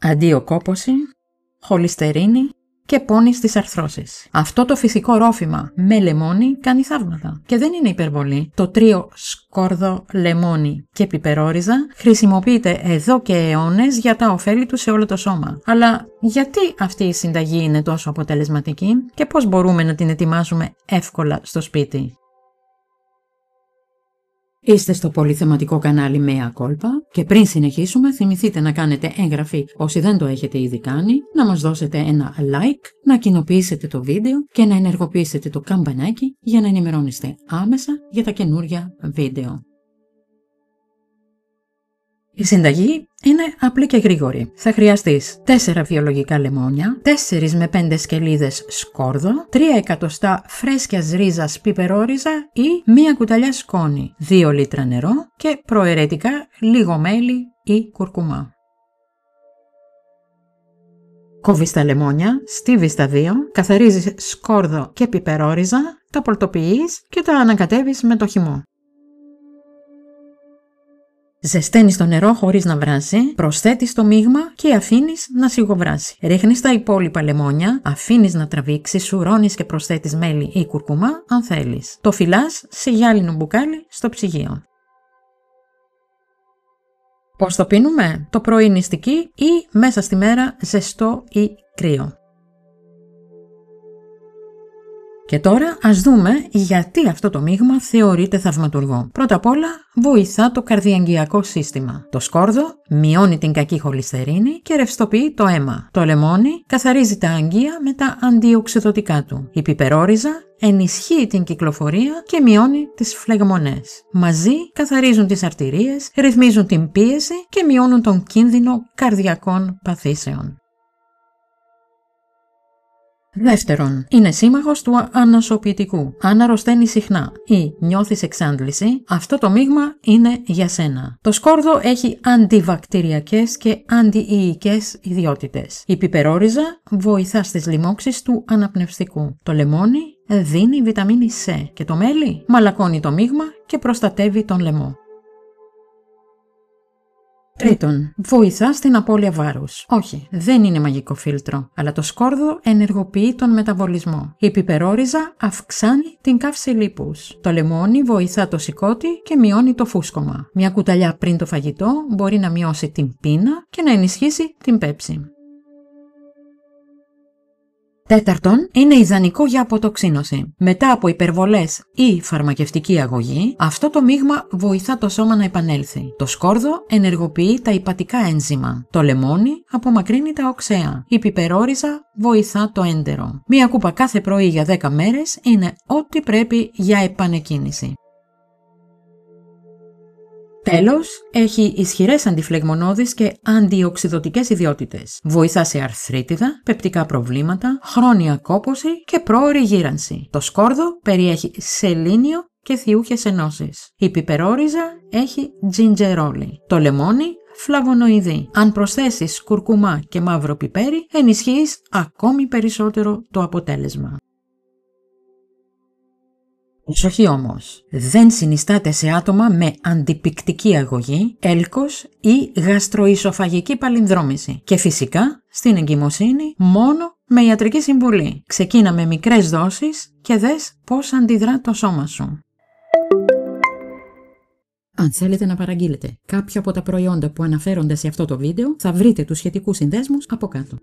αντιοκόπωση, χολυστερίνη και πόνη στις αρθρώσεις. Αυτό το φυσικό ρόφημα με λεμόνι κάνει θαύματα. Και δεν είναι υπερβολή. Το τρίο σκόρδο, λεμόνι και πιπερόριζα χρησιμοποιείται εδώ και αιώνες για τα ωφέλη του σε όλο το σώμα. Αλλά γιατί αυτή η συνταγή είναι τόσο αποτελεσματική και πώς μπορούμε να την ετοιμάσουμε εύκολα στο σπίτι? Είστε στο πολυθεματικό κανάλι Μέα Κόλπα και πριν συνεχίσουμε θυμηθείτε να κάνετε εγγραφή όσοι δεν το έχετε ήδη κάνει, να μας δώσετε ένα like, να κοινοποιήσετε το βίντεο και να ενεργοποιήσετε το καμπανάκι για να ενημερώνεστε άμεσα για τα καινούργια βίντεο. Η συνταγή είναι απλή και γρήγορη. Θα χρειαστείς 4 βιολογικά λεμόνια, 4 με 5 σκελίδες σκόρδο, 3 εκατοστά φρέσκιας ρίζας πιπερόριζα ή 1 κουταλιά σκόνη, 2 λίτρα νερό και προαιρετικά λίγο μέλι ή κουρκουμά. Κόβεις τα λεμόνια, στίβεις τα 2, καθαρίζεις σκόρδο και πιπερόριζα, τα πολτοποιείς και τα ανακατεύεις με το χυμό. Ζεσταίνεις το νερό χωρίς να βράσει, προσθέτεις το μείγμα και αφήνεις να σιγοβράσει. Ρίχνεις τα υπόλοιπα λεμόνια, αφήνεις να τραβήξει, σουρώνεις και προσθέτεις μέλι ή κουρκουμά αν θέλεις. Το φυλάς σε γυάλινο μπουκάλι στο ψυγείο. Πώς το πίνουμε? Το πρωί νηστική ή μέσα στη μέρα ζεστό ή κρύο. Και τώρα ας δούμε γιατί αυτό το μείγμα θεωρείται θαυματουργό. Πρώτα απ' όλα βοηθά το καρδιαγγειακό σύστημα. Το σκόρδο μειώνει την κακή χολυστερίνη και ρευστοποιεί το αίμα. Το λεμόνι καθαρίζει τα αγγεία με τα αντιοξυδωτικά του. Η πιπερόριζα ενισχύει την κυκλοφορία και μειώνει τις φλεγμονές. Μαζί καθαρίζουν τις αρτηρίες, ρυθμίζουν την πίεση και μειώνουν τον κίνδυνο καρδιακών παθήσεων. Δεύτερον, είναι σύμμαχος του ανασωπητικού. Αν αρρωσταίνεις συχνά ή νιώθεις εξάντληση, αυτό το μείγμα είναι για σένα. Το σκόρδο έχει αντιβακτηριακές και αντιϊικές ιδιότητες. Η πιπερόριζα βοηθά στις λοιμώξεις του αναπνευστικού. Το λεμόνι δίνει βιταμίνη C και το μέλι μαλακώνει το μείγμα και προστατεύει τον λαιμό. Τρίτον, βοηθά στην απώλεια βάρους. Όχι, δεν είναι μαγικό φίλτρο, αλλά το σκόρδο ενεργοποιεί τον μεταβολισμό. Η πιπερόριζα αυξάνει την καύση λίπους. Το λεμόνι βοηθά το σηκώτη και μειώνει το φούσκωμα. Μια κουταλιά πριν το φαγητό μπορεί να μειώσει την πείνα και να ενισχύσει την πέψη. Τέταρτον, είναι ιδανικό για αποτοξίνωση. Μετά από υπερβολές ή φαρμακευτική αγωγή, αυτό το μείγμα βοηθά το σώμα να επανέλθει. Το σκόρδο ενεργοποιεί τα υπατικά ένζημα. Το λεμόνι απομακρύνει τα οξέα. Η πιπερόριζα βοηθά το έντερο. Μία κούπα κάθε πρωί για 10 μέρες είναι ό,τι πρέπει για επανεκκίνηση. Τέλος, έχει ισχυρές αντιφλεγμονώδεις και αντιοξυδωτικές ιδιότητες. Βοηθά σε αρθρίτιδα, πεπτικά προβλήματα, χρόνια κόπωση και πρόωρη γύρανση. Το σκόρδο περιέχει σελήνιο και θιούχες ενώσεις. Η πιπερόριζα έχει τζιντζερόλι. Το λεμόνι φλαβονοειδή. Αν προσθέσεις κουρκουμά και μαύρο πιπέρι, ενισχύεις ακόμη περισσότερο το αποτέλεσμα. Προσοχή όμως, δεν συνιστάται σε άτομα με αντιπικτική αγωγή, έλκος ή γαστροϊσοφαγική παλινδρόμηση και φυσικά στην εγκυμοσύνη μόνο με ιατρική συμβουλή. Ξεκίνα με μικρές δόσεις και δες πώς αντιδρά το σώμα σου. Αν θέλετε να παραγγείλετε κάποιο από τα προϊόντα που αναφέρονται σε αυτό το βίντεο, θα βρείτε τους σχετικούς συνδέσμους από κάτω.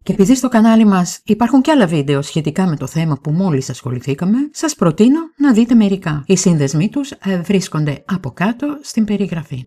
Και επειδή στο κανάλι μας υπάρχουν και άλλα βίντεο σχετικά με το θέμα που μόλις ασχοληθήκαμε, σας προτείνω να δείτε μερικά. Οι σύνδεσμοί τους βρίσκονται από κάτω στην περιγραφή.